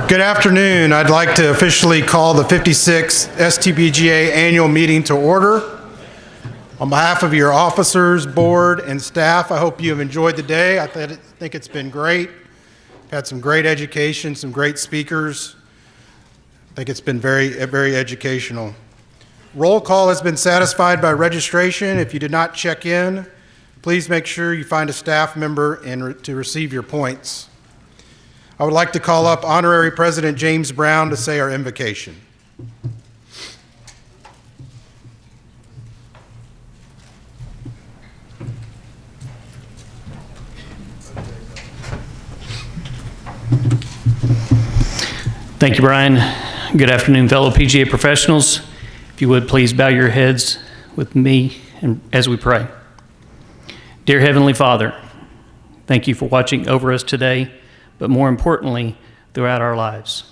Good afternoon. I'd like to officially call the 56th STPGA annual meeting to order. On behalf of your officers, board, and staff, I hope you have enjoyed the day. I think it's been great. Had some great education, some great speakers. I think it's been very educational. Roll call has been satisfied by registration. If you did not check in, please make sure you find a staff member to receive your points. I would like to call up Honorary President James Brown to say our invocation. Thank you, Bryan. Good afternoon, fellow PGA professionals. If you would, please bow your heads with me as we pray. Dear Heavenly Father, thank you for watching over us today, but more importantly, throughout our lives.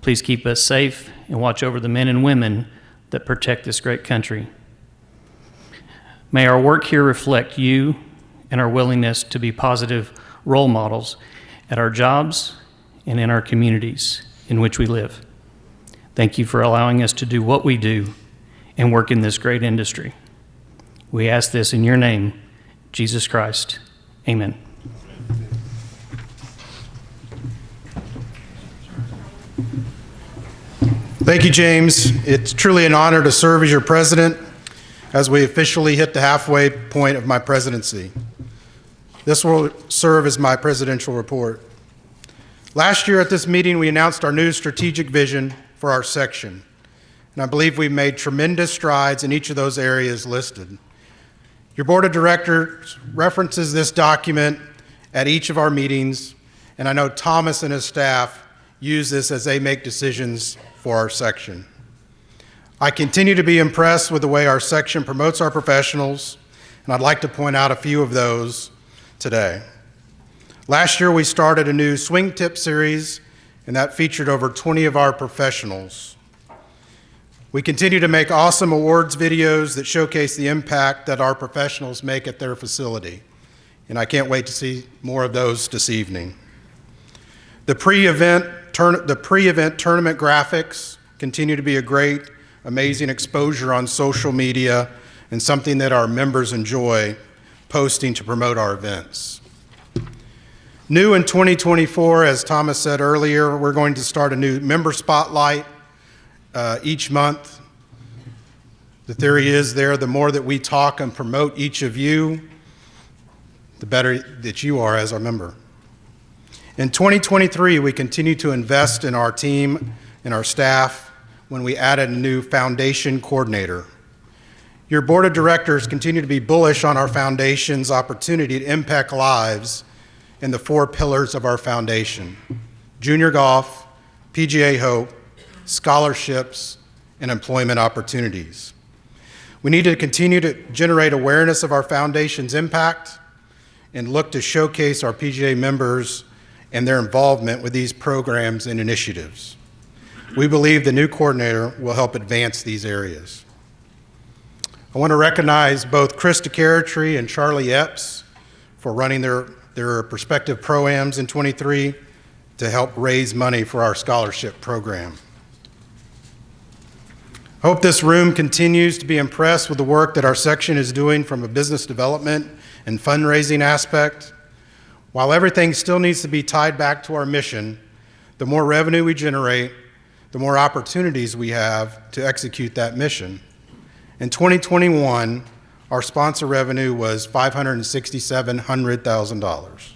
Please keep us safe and watch over the men and women that protect this great country. May our work here reflect you and our willingness to be positive role models at our jobs and in our communities in which we live. Thank you for allowing us to do what we do and work in this great industry. We ask this in your name, Jesus Christ. Amen. Thank you, James. It's truly an honor to serve as your president as we officially hit the halfway point of my presidency. This will serve as my presidential report. Last year at this meeting, we announced our new strategic vision for our section, and I believe we've made tremendous strides in each of those areas listed. Your board of directors references this document at each of our meetings, and I know Thomas and his staff use this as they make decisions for our section. I continue to be impressed with the way our section promotes our professionals, and I'd like to point out a few of those today. Last year, we started a new swing tip series, and that featured over 20 of our professionals. We continue to make awesome awards videos that showcase the impact that our professionals make at their facility, and I can't wait to see more of those this evening. The pre-event tournament graphics continue to be a great, amazing exposure on social media and something that our members enjoy posting to promote our events. New in 2024, as Thomas said earlier, we're going to start a new member spotlight each month. The theory is the more that we talk and promote each of you, the better that you are as our member. In 2023, we continue to invest in our team and our staff when we added a new foundation coordinator. Your board of directors continue to be bullish on our foundation's opportunity to impact lives in the 4 pillars of our foundation: junior golf, PGA Hope, scholarships, and employment opportunities. We need to continue to generate awareness of our foundation's impact and look to showcase our PGA members and their involvement with these programs and initiatives. We believe the new coordinator will help advance these areas. I want to recognize both Krista Carritree and Charlie Epps for running their prospective pro-ams in 23 to help raise money for our scholarship program. I hope this room continues to be impressed with the work that our section is doing from a business development and fundraising aspect. While everything still needs to be tied back to our mission, the more revenue we generate, the more opportunities we have to execute that mission. In 2021, our sponsor revenue was $567,000.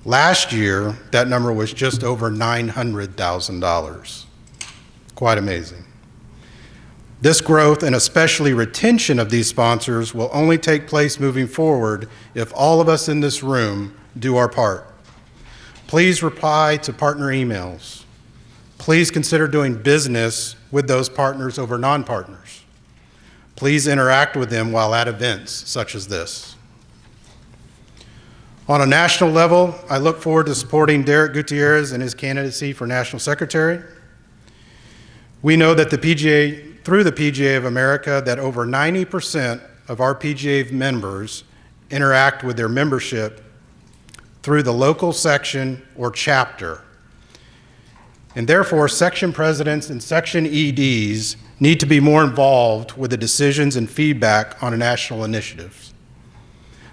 Last year, that number was just over $900,000. Quite amazing. This growth and especially retention of these sponsors will only take place moving forward if all of us in this room do our part. Please reply to partner emails. Please consider doing business with those partners over non-partners. Please interact with them while at events such as this. On a national level, I look forward to supporting Derek Gutierrez in his candidacy for National Secretary. We know that through the PGA of America, that over 90% of our PGA members interact with their membership through the local section or chapter And therefore, section presidents and section EDs need to be more involved with the decisions and feedback on national initiatives.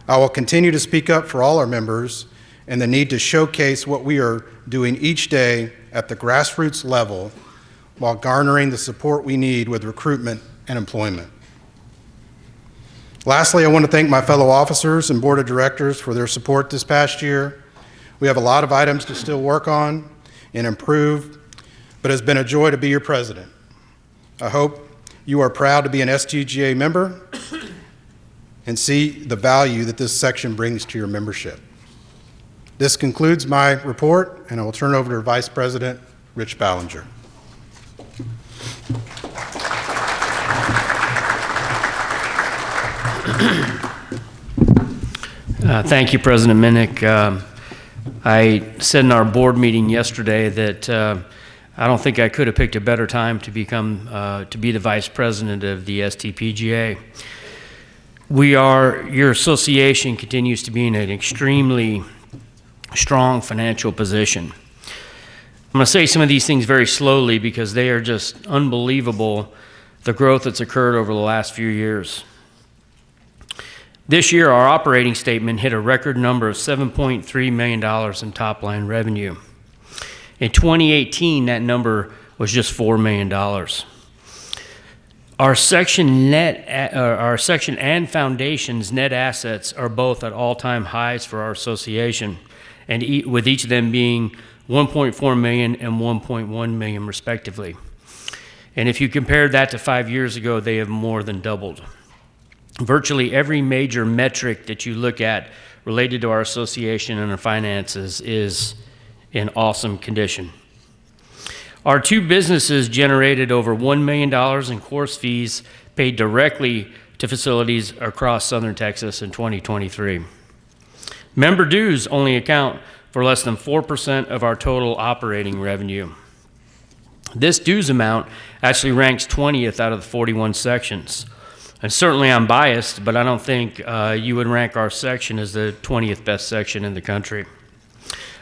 I will continue to speak up for all our members and the need to showcase what we are doing each day at the grassroots level while garnering the support we need with recruitment and employment. Lastly, I want to thank my fellow officers and board of directors for their support this past year. We have a lot of items to still work on and improve, but it's been a joy to be your president. I hope you are proud to be an STGA member and see the value that this section brings to your membership. This concludes my report, and I will turn it over to Vice President Rich Ballinger. Thank you, President Minnick. I said in our board meeting yesterday that I don't think I could have picked a better time to be the vice president of the STPGA. Your association continues to be in an extremely strong financial position. I'm going to say some of these things very slowly because they are just unbelievable, the growth that's occurred over the last few years. This year, our operating statement hit a record number of $7.3 million in top-line revenue. In 2018, that number was just $4 million. Our section and foundation's net assets are both at all-time highs for our association, and with each of them being $1.4 million and $1.1 million respectively. And if you compare that to 5 years ago, they have more than doubled. Virtually every major metric that you look at related to our association and our finances is in awesome condition. Our two businesses generated over $1 million in course fees paid directly to facilities across Southern Texas in 2023. Member dues only account for less than 4% of our total operating revenue. This dues amount actually ranks 20th out of the 41 sections. And certainly I'm biased, but I don't think you would rank our section as the 20th best section in the country.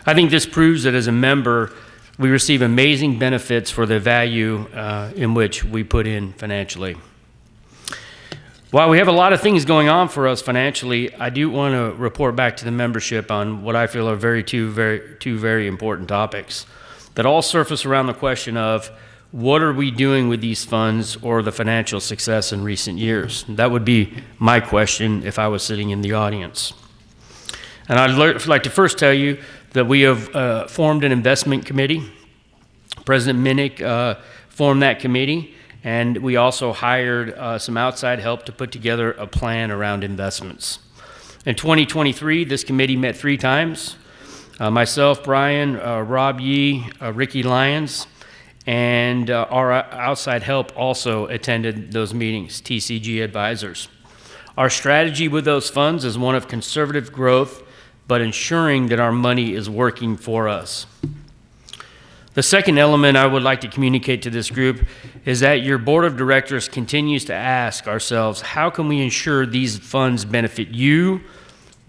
I think this proves that as a member, we receive amazing benefits for the value in which we put in financially. While we have a lot of things going on for us financially, I do want to report back to the membership on what I feel are two very important topics that all surface around the question of what are we doing with these funds or the financial success in recent years? That would be my question if I was sitting in the audience. And I'd like to first tell you that we have formed an investment committee. President Minnick formed that committee, and we also hired some outside help to put together a plan around investments. In 2023, this committee met 3 times. Myself, Bryan, Rob Yee, Ricky Lyons, and our outside help also attended those meetings, TCG advisors. Our strategy with those funds is one of conservative growth, but ensuring that our money is working for us. The second element I would like to communicate to this group is that your board of directors continues to ask ourselves, how can we ensure these funds benefit you,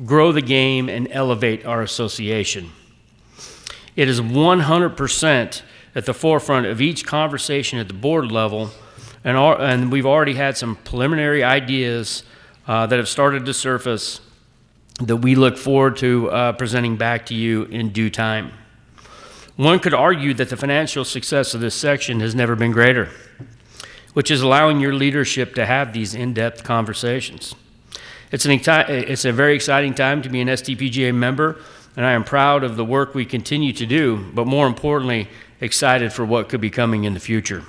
grow the game, and elevate our association? It is 100% at the forefront of each conversation at the board level, and we've already had some preliminary ideas that have started to surface that we look forward to presenting back to you in due time. One could argue that the financial success of this section has never been greater, which is allowing your leadership to have these in-depth conversations. It's a very exciting time to be an STPGA member, and I am proud of the work we continue to do, but more importantly, excited for what could be coming in the future.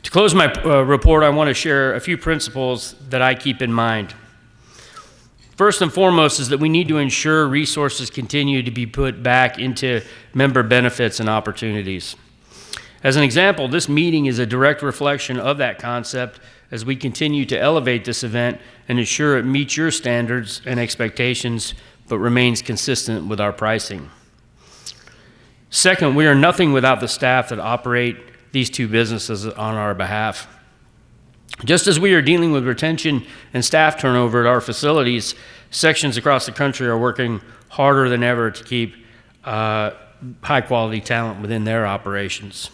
To close my report, I want to share a few principles that I keep in mind. First and foremost is that we need to ensure resources continue to be put back into member benefits and opportunities. As an example, this meeting is a direct reflection of that concept as we continue to elevate this event and ensure it meets your standards and expectations, but remains consistent with our pricing. Second, we are nothing without the staff that operate these two businesses on our behalf. Just as we are dealing with retention and staff turnover at our facilities, sections across the country are working harder than ever to keep high-quality talent within their operations.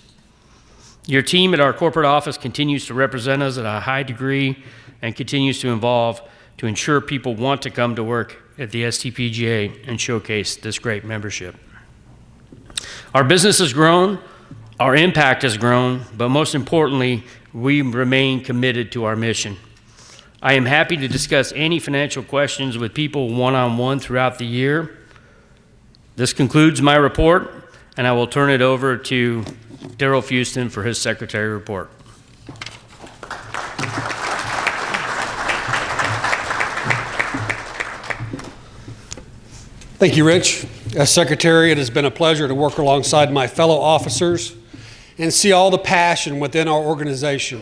Your team at our corporate office continues to represent us at a high degree and continues to evolve to ensure people want to come to work at the STPGA and showcase this great membership. Our business has grown, our impact has grown, but most importantly, we remain committed to our mission. I am happy to discuss any financial questions with people one-on-one throughout the year. This concludes my report, and I will turn it over to Darrell Fuston for his secretary report. Thank you, Rich. As secretary, it has been a pleasure to work alongside my fellow officers and see all the passion within our organization.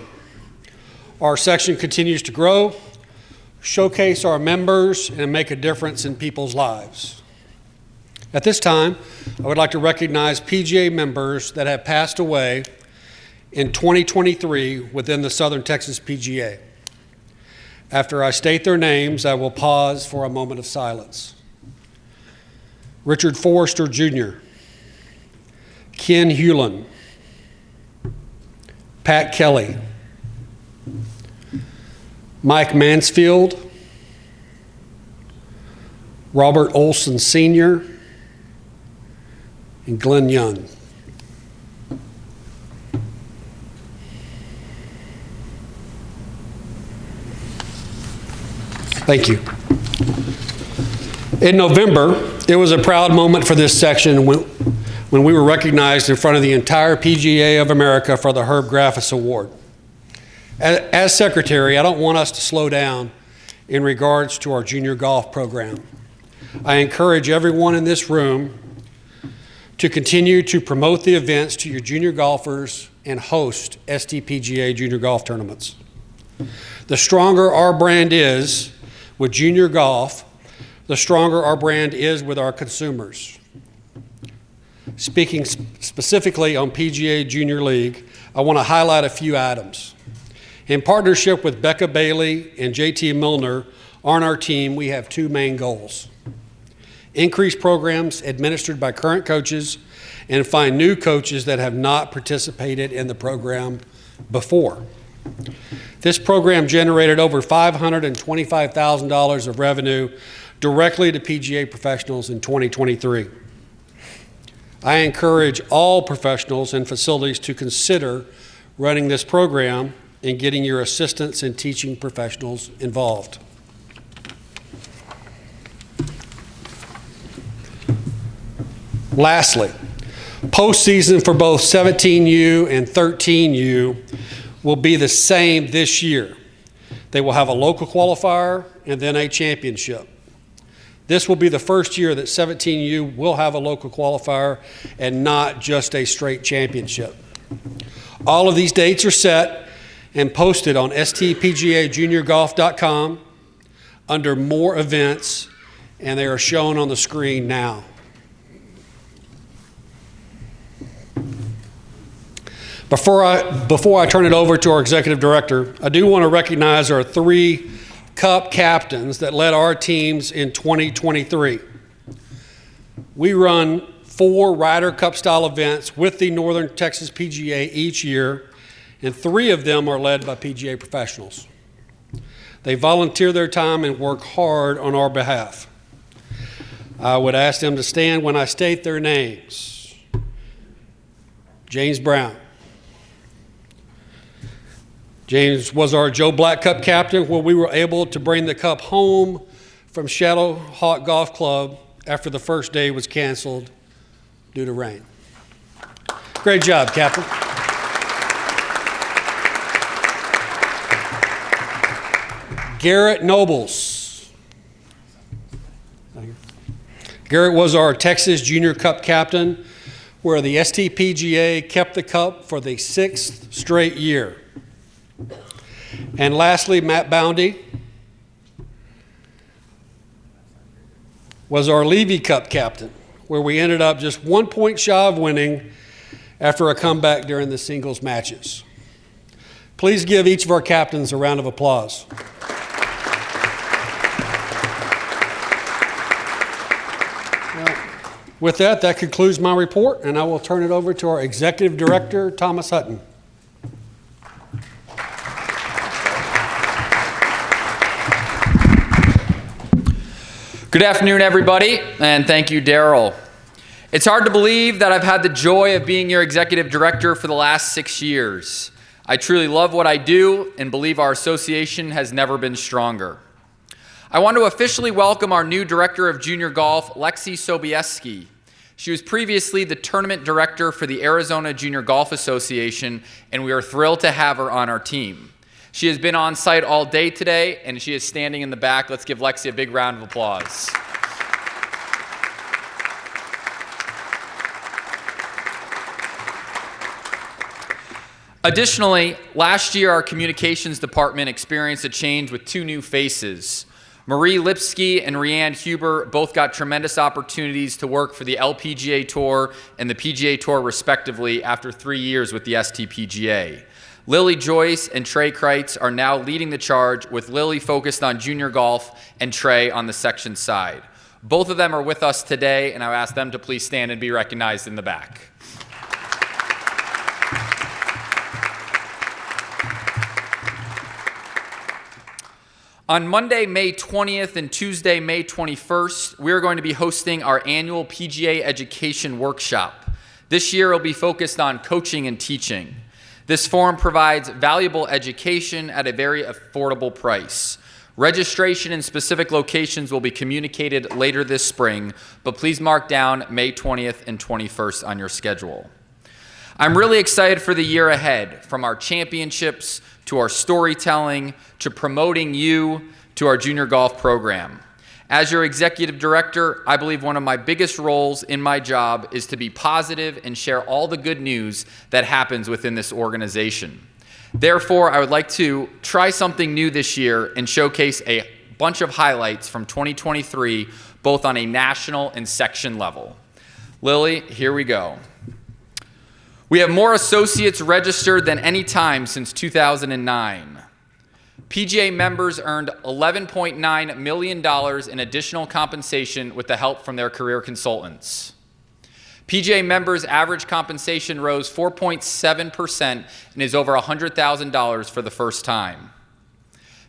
Our section continues to grow, showcase our members, and make a difference in people's lives. At this time, I would like to recognize PGA members that have passed away in 2023 within the Southern Texas PGA. After I state their names, I will pause for a moment of silence. Richard Forrester Jr., Ken Hewlin, Pat Kelly, Mike Mansfield, Robert Olson Sr., and Glenn Young. Thank you. In November, it was a proud moment for this section when we were recognized in front of the entire PGA of America for the Herb Graffis Award. As secretary, I don't want us to slow down in regards to our junior golf program. I encourage everyone in this room to continue to promote the events to your junior golfers and host STPGA junior golf tournaments. The stronger our brand is with junior golf, the stronger our brand is with our consumers. Speaking specifically on PGA Junior League, I want to highlight a few items. In partnership with Becca Bailey and JT Milner on our team, we have two main goals: increase programs administered by current coaches and find new coaches that have not participated in the program before. This program generated over $525,000 of revenue directly to PGA professionals in 2023. I encourage all professionals and facilities to consider running this program and getting your assistants and teaching professionals involved. Lastly, postseason for both 17U and 13U will be the same this year. They will have a local qualifier and then a championship. This will be the first year that 17U will have a local qualifier and not just a straight championship. All of these dates are set and posted on stpgajuniorgolf.com under more events, and they are shown on the screen now. Before I turn it over to our executive director, I do want to recognize our three Cup captains that led our teams in 2023. We run 4 Ryder Cup style events with the Northern Texas PGA each year, and 3 of them are led by PGA professionals. They volunteer their time and work hard on our behalf. I would ask them to stand when I state their names. James Brown. James was our Joe Black Cup captain when we were able to bring the cup home from Shadow Hawk Golf Club after the first day was canceled due to rain. Great job, Captain. Garrett Nobles. Garrett was our Texas Junior Cup captain, where the STPGA kept the cup for the 6th straight year. And lastly, Matt Boundy was our Levy Cup captain, where we ended up just 1 point shy of winning after a comeback during the singles matches. Please give each of our captains a round of applause. Well, With that, that concludes my report, and I will turn it over to our Executive Director, Thomas Hutton. Good afternoon, everybody, and thank you, Darrell. It's hard to believe that I've had the joy of being your executive director for the last 6 years. I truly love what I do and believe our association has never been stronger. I want to officially welcome our new director of junior golf, Lexi Sobieski. She was previously the tournament director for the Arizona Junior Golf Association, and we are thrilled to have her on our team. She has been on site all day today, and she is standing in the back. Let's give Lexi a big round of applause. Additionally, last year our communications department experienced a change with 2 new faces. Marie Lipsky and Rianne Huber both got tremendous opportunities to work for the LPGA Tour and the PGA Tour respectively after 3 years with the STPGA. Lily Joyce and Trey Kreitz are now leading the charge, with Lily focused on junior golf and Trey on the section side. Both of them are with us today, and I ask them to please stand and be recognized in the back. On Monday, May 20th and Tuesday, May 21st, we're going to be hosting our annual PGA Education Workshop. This year, it'll be focused on coaching and teaching. This forum provides valuable education at a very affordable price. Registration in specific locations will be communicated later this spring, but please mark down May 20th and 21st on your schedule. I'm really excited for the year ahead, from our championships to our storytelling to promoting you to our junior golf program. As your executive director, I believe one of my biggest roles in my job is to be positive and share all the good news that happens within this organization. Therefore, I would like to try something new this year and showcase a bunch of highlights from 2023, both on a national and section level. Lily, here we go. We have more associates registered than any time since 2009. PGA members earned $11.9 million in additional compensation with the help from their career consultants. PGA members' average compensation rose 4.7% and is over $100,000 for the first time.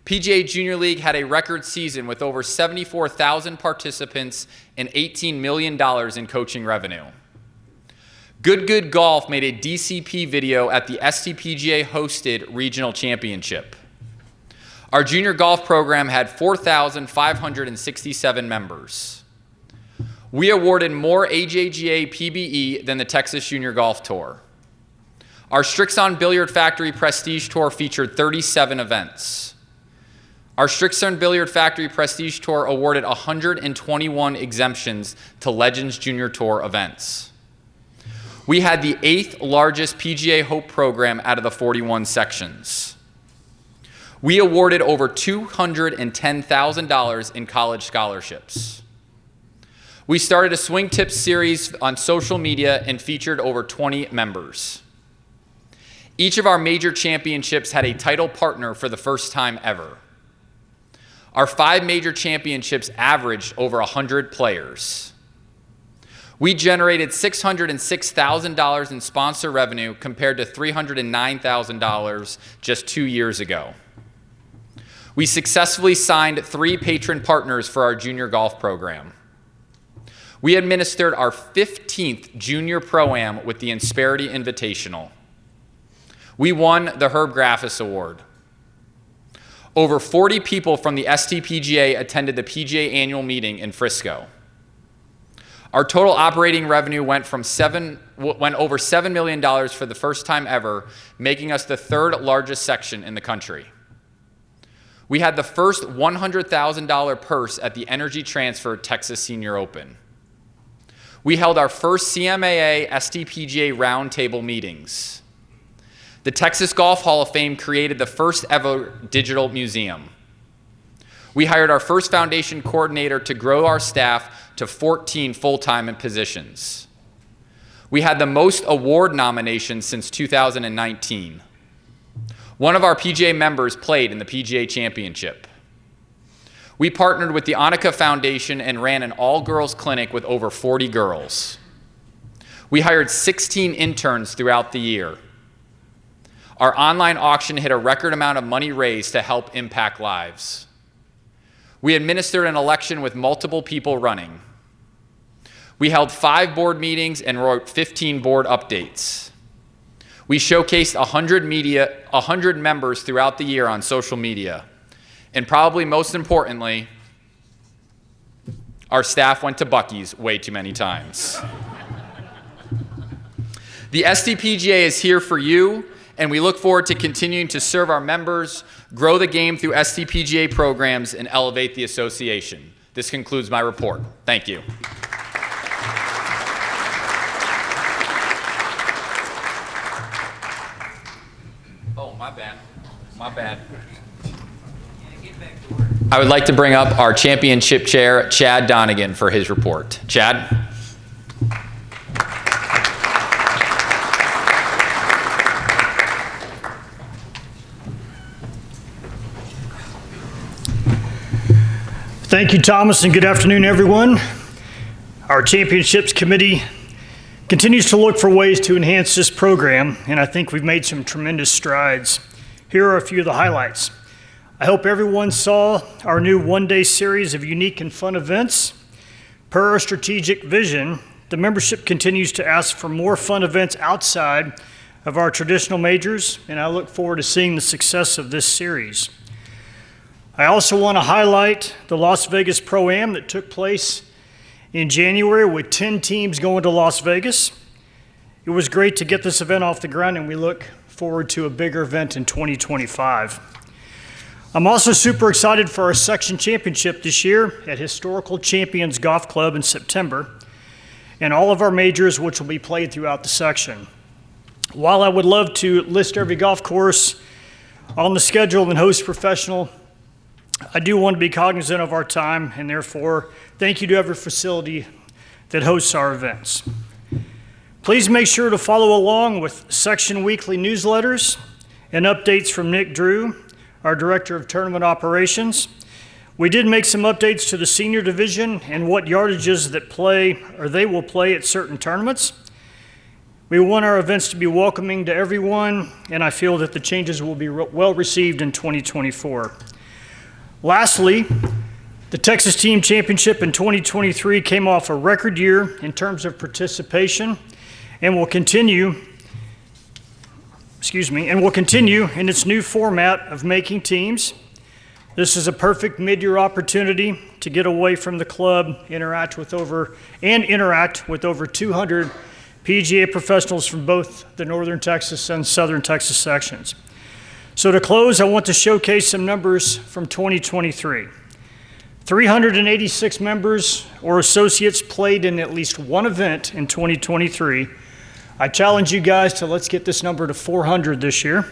PGA Junior League had a record season with over 74,000 participants and $18 million in coaching revenue. Good Golf made a DCP video at the STPGA hosted regional championship. Our junior golf program had 4,567 members. We awarded more AJGA PBE than the Texas Junior Golf Tour. Our Strixon Billiard Factory Prestige Tour featured 37 events. Our Strixon Billiard Factory Prestige Tour awarded 121 exemptions to Legends Junior Tour events. We had the 8th largest PGA Hope program out of the 41 sections. We awarded over $210,000 in college scholarships. We started a swing tips series on social media and featured over 20 members. Each of our major championships had a title partner for the first time ever. Our 5 major championships averaged over 100 players. We generated $606,000 in sponsor revenue compared to $309,000 just 2 years ago. We successfully signed 3 patron partners for our junior golf program. We administered our 15th Junior Pro-Am with the Insperity Invitational. We won the Herb Graffis Award. Over 40 people from the STPGA attended the PGA annual meeting in Frisco. Our total operating revenue went over $7 million for the first time ever, making us the 3rd largest section in the country. We had the first $100,000 purse at the Energy Transfer Texas Senior Open. We held our first CMAA STPGA roundtable meetings. The Texas Golf Hall of Fame created the first ever digital museum. We hired our first foundation coordinator to grow our staff to 14 full-time positions. We had the most award nominations since 2019. One of our PGA members played in the PGA Championship. We partnered with the Annika Foundation and ran an all-girls clinic with over 40 girls. We hired 16 interns throughout the year. Our online auction hit a record amount of money raised to help impact lives. We administered an election with multiple people running. We held 5 board meetings and wrote 15 board updates. We showcased 100 members throughout the year on social media. And probably most importantly, our staff went to Buc-ee's way too many times. The SDPGA is here for you, and we look forward to continuing to serve our members, grow the game through SDPGA programs, and elevate the association. This concludes my report. Thank you. Oh, my bad. My bad. I would like to bring up our championship chair, Chad Donegan, for his report. Chad? Thank you, Thomas, and good afternoon, everyone. Our Championships Committee continues to look for ways to enhance this program, and I think we've made some tremendous strides. Here are a few of the highlights. I hope everyone saw our new one-day series of unique and fun events. Per our strategic vision, the membership continues to ask for more fun events outside of our traditional majors, and I look forward to seeing the success of this series. I also want to highlight the Las Vegas Pro-Am that took place in January with 10 teams going to Las Vegas. It was great to get this event off the ground, and we look forward to a bigger event in 2025. I'm also super excited for our section championship this year at Historical Champions Golf Club in September, and all of our majors, which will be played throughout the section. While I would love to list every golf course on the schedule and host professional, I do want to be cognizant of our time, and therefore, thank you to every facility that hosts our events. Please make sure to follow along with section weekly newsletters and updates from Nick Drew, our Director of Tournament Operations. We did make some updates to the senior division and what yardages that they will play at certain tournaments. We want our events to be welcoming to everyone, and I feel that the changes will be well received in 2024. Lastly, the Texas Team Championship in 2023 came off a record year in terms of participation and will continue in its new format of making teams. This is a perfect mid-year opportunity to get away from the club, interact with over 200 PGA professionals from both the Northern Texas and Southern Texas sections. So to close, I want to showcase some numbers from 2023. 386 members or associates played in at least one event in 2023. I challenge you guys to let's get this number to 400 this year.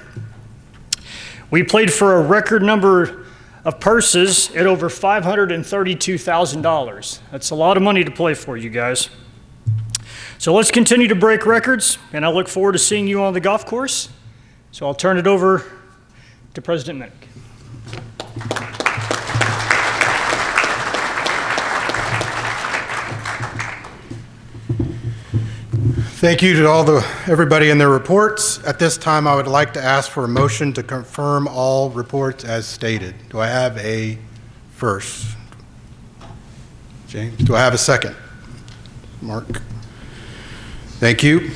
We played for a record number of purses at over $532,000. That's a lot of money to play for, you guys. So let's continue to break records, and I look forward to seeing you on the golf course. So I'll turn it over to President Minnick. Thank you to everybody in their reports. At this time, I would like to ask for a motion to confirm all reports as stated. Do I have a first? James, do I have a second? Mark? Thank you.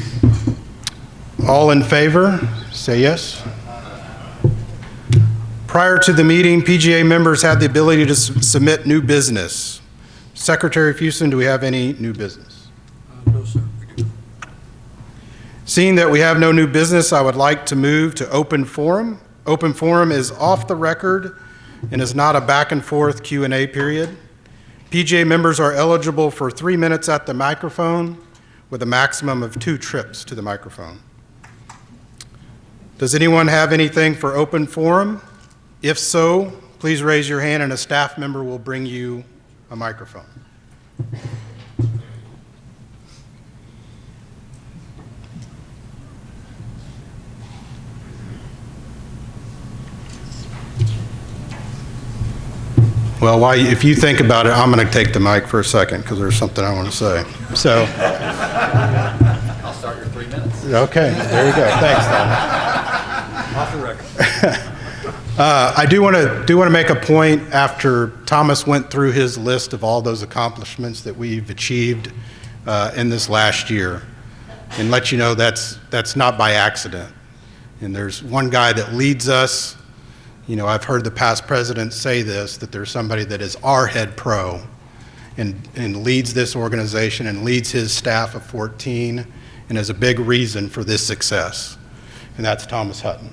All in favor, say yes. Prior to the meeting, PGA members had the ability to submit new business. Secretary Fuston, do we have any new business? No, sir. Seeing that we have no new business, I would like to move to open forum. Open forum is off the record and is not a back and forth Q&A period. PGA members are eligible for 3 minutes at the microphone with a maximum of 2 trips to the microphone. Does anyone have anything for open forum? If so, please raise your hand and a staff member will bring you a microphone. Well, if you think about it, I'm going to take the mic for a second because there's something I want to say. So, I'll start your 3 minutes. okay, there you go. Thanks, Thomas. Off the record. I do want to make a point after Thomas went through his list of all those accomplishments that we've achieved in this last year, and let you know that's not by accident. And there's one guy that leads us. You know, I've heard the past presidents say this, that there's somebody that is our head pro and leads this organization and leads his staff of 14 and is a big reason for this success. And that's Thomas Hutton.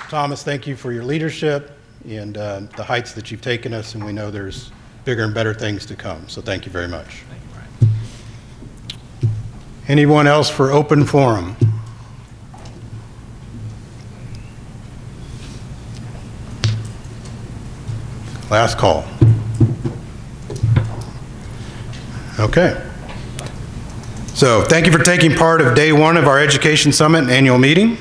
Thomas, thank you for your leadership and the heights that you've taken us, and we know there's bigger and better things to come. So thank you very much. Thank you, Bryan. Anyone else for open forum? Last call. Okay. So thank you for taking part of day one of our Education Summit and annual meeting.